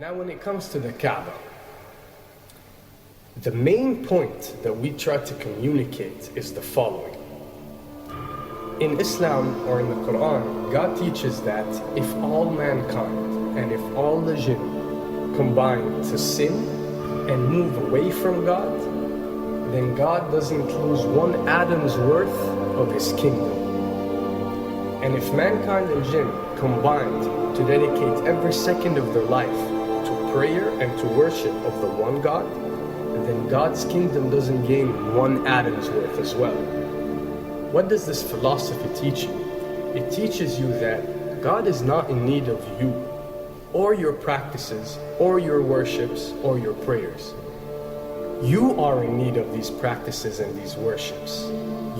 Now when it comes to the Kaaba, the main point that we try to communicate is the following. In Islam or in the Quran, God teaches that if all mankind and if all the jinn combine to sin and move away from God, then God doesn't lose one atom's worth of his kingdom. And if mankind and jinn combined to dedicate every second of their life to prayer and to worship of the one God, then God's kingdom doesn't gain one atom's worth as well. What does this philosophy teach you? It teaches you that God is not in need of you, or your practices, or your worships, or your prayers. You are in need of these practices and these worships.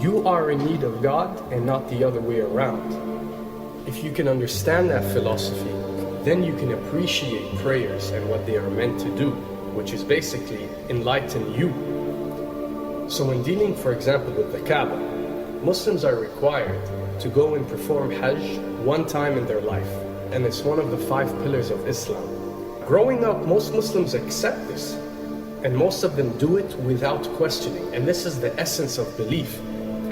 You are in need of God and not the other way around. If you can understand that philosophy, then you can appreciate prayers and what they are meant to do, which is basically enlighten you. So when dealing, for example, with the Kaaba, Muslims are required to go and perform Hajj one time in their life, and it's one of the 5 pillars of Islam. Growing up, most Muslims accept this, and most of them do it without questioning, and this is the essence of belief,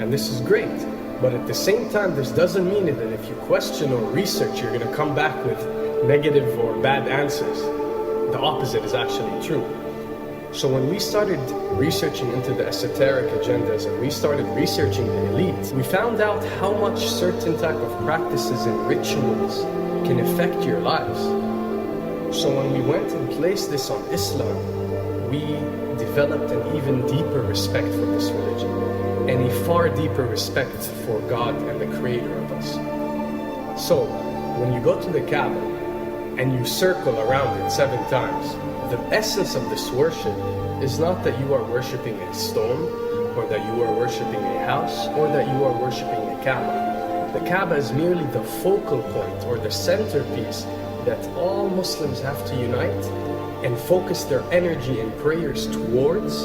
and this is great. But at the same time, this doesn't mean that if you question or research, you're going to come back with negative or bad answers. The opposite is actually true. So when we started researching into the esoteric agendas and we started researching the elite, we found out how much certain type of practices and rituals can affect your lives. So when we went and placed this on Islam, we developed an even deeper respect for this religion and a far deeper respect for God and the creator of us. So when you go to the Kaaba and you circle around it 7 times, the essence of this worship is not that you are worshipping a stone, or that you are worshipping a house, or that you are worshipping a Kaaba. The Kaaba is merely the focal point or the centerpiece that all Muslims have to unite and focus their energy and prayers towards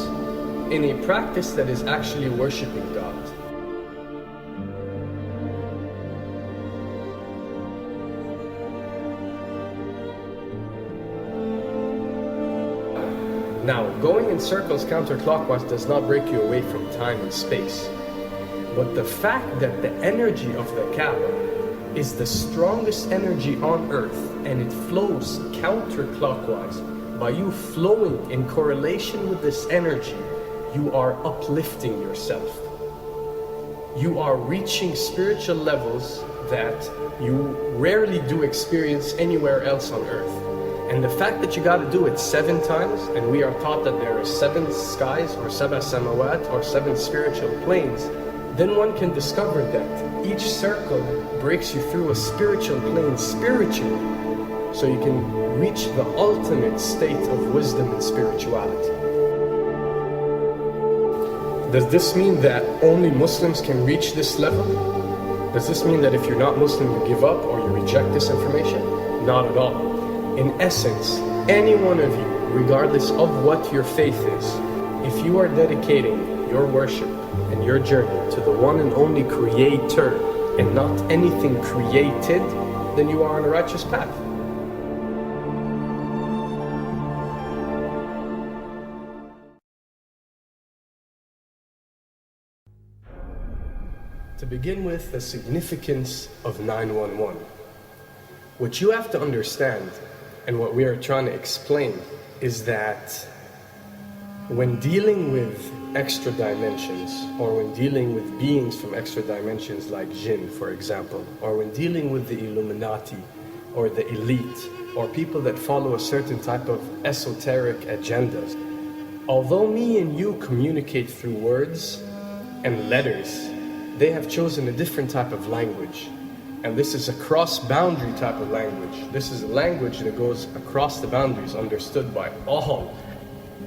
in a practice that is actually worshipping God. Now, going in circles counterclockwise does not break you away from time and space. But the fact that the energy of the Kaaba is the strongest energy on earth and it flows counterclockwise, by you flowing in correlation with this energy, you are uplifting yourself. You are reaching spiritual levels that you rarely do experience anywhere else on earth. And the fact that you got to do it 7 times, and we are taught that there are 7 skies or 7 samawat or 7 spiritual planes, then one can discover that each circle breaks you through a spiritual plane spiritually, so you can reach the ultimate state of wisdom and spirituality. Does this mean that only Muslims can reach this level? Does this mean that if you're not Muslim you give up or you reject this information? Not at all. In essence, any one of you, regardless of what your faith is, if you are dedicating your worship and your journey to the one and only Creator and not anything created, then you are on a righteous path. To begin with, the significance of 911. What you have to understand, and what we are trying to explain, is that when dealing with extra dimensions, or when dealing with beings from extra dimensions like jinn, for example, or when dealing with the Illuminati, or the elite, or people that follow a certain type of esoteric agendas, although me and you communicate through words and letters, they have chosen a different type of language. And this is a cross-boundary type of language. This is a language that goes across the boundaries, understood by all.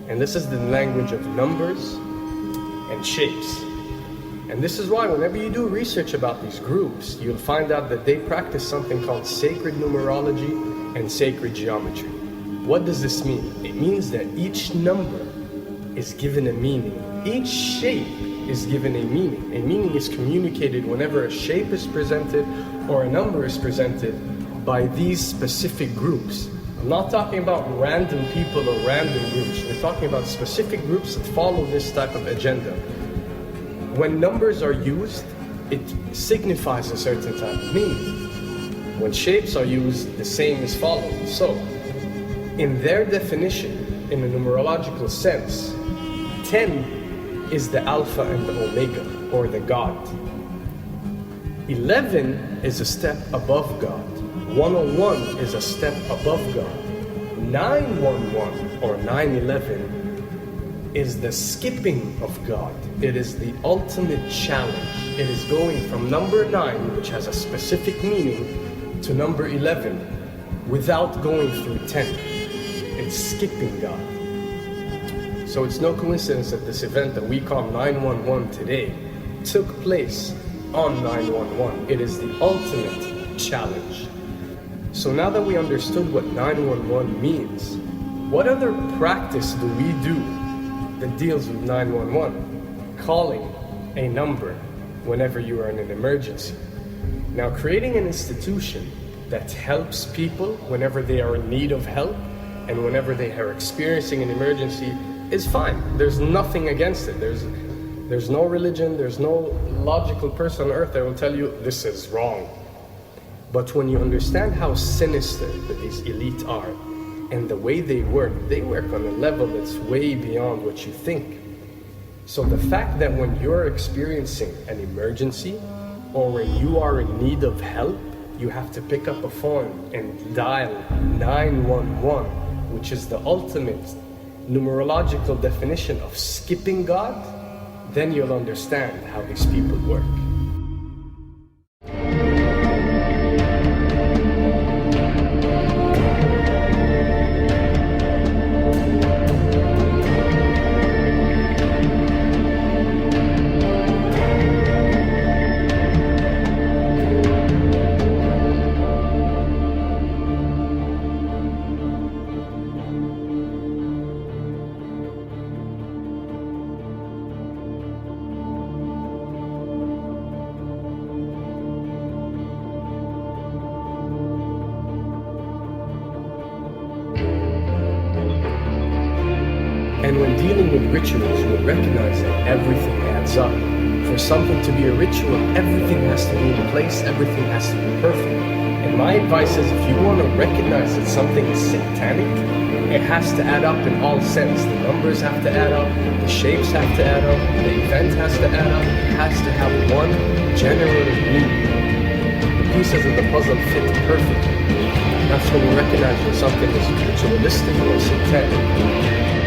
And this is the language of numbers and shapes. And this is why whenever you do research about these groups, you'll find out that they practice something called sacred numerology and sacred geometry. What does this mean? It means that each number is given a meaning. Each shape is given a meaning. A meaning is communicated whenever a shape is presented or a number is presented by these specific groups. I'm not talking about random people or random groups. We're talking about specific groups that follow this type of agenda. When numbers are used, it signifies a certain type of meaning. When shapes are used, the same is followed. So, in their definition, in a numerological sense, 10 is the Alpha and the Omega, or the God. 11 is a step above God. 101 is a step above God. 911 or 911 is the skipping of God. It is the ultimate challenge. It is going from number 9, which has a specific meaning, to number 11 without going through 10. It's skipping God. So it's no coincidence that this event that we call 911 today took place on 911. It is the ultimate challenge. So now that we understood what 911 means, what other practice do we do that deals with 911? Calling a number whenever you are in an emergency. Now, creating an institution that helps people whenever they are in need of help and whenever they are experiencing an emergency is fine. There's nothing against it. There's no religion, there's no logical person on earth that will tell you this is wrong. But when you understand how sinister that these elite are and the way they work on a level that's way beyond what you think. So the fact that when you're experiencing an emergency or when you are in need of help, you have to pick up a phone and dial 911, which is the ultimate numerological definition of skipping God, then you'll understand how these people work. And when dealing with rituals, we recognize that everything adds up. For something to be a ritual, everything has to be in place, everything has to be perfect. And my advice is, if you want to recognize that something is satanic, it has to add up in all sense. The numbers have to add up, the shapes have to add up, the event has to add up, it has to have one general meaning. The pieces of the puzzle fit perfectly. That's when you recognize when something is ritualistic or satanic.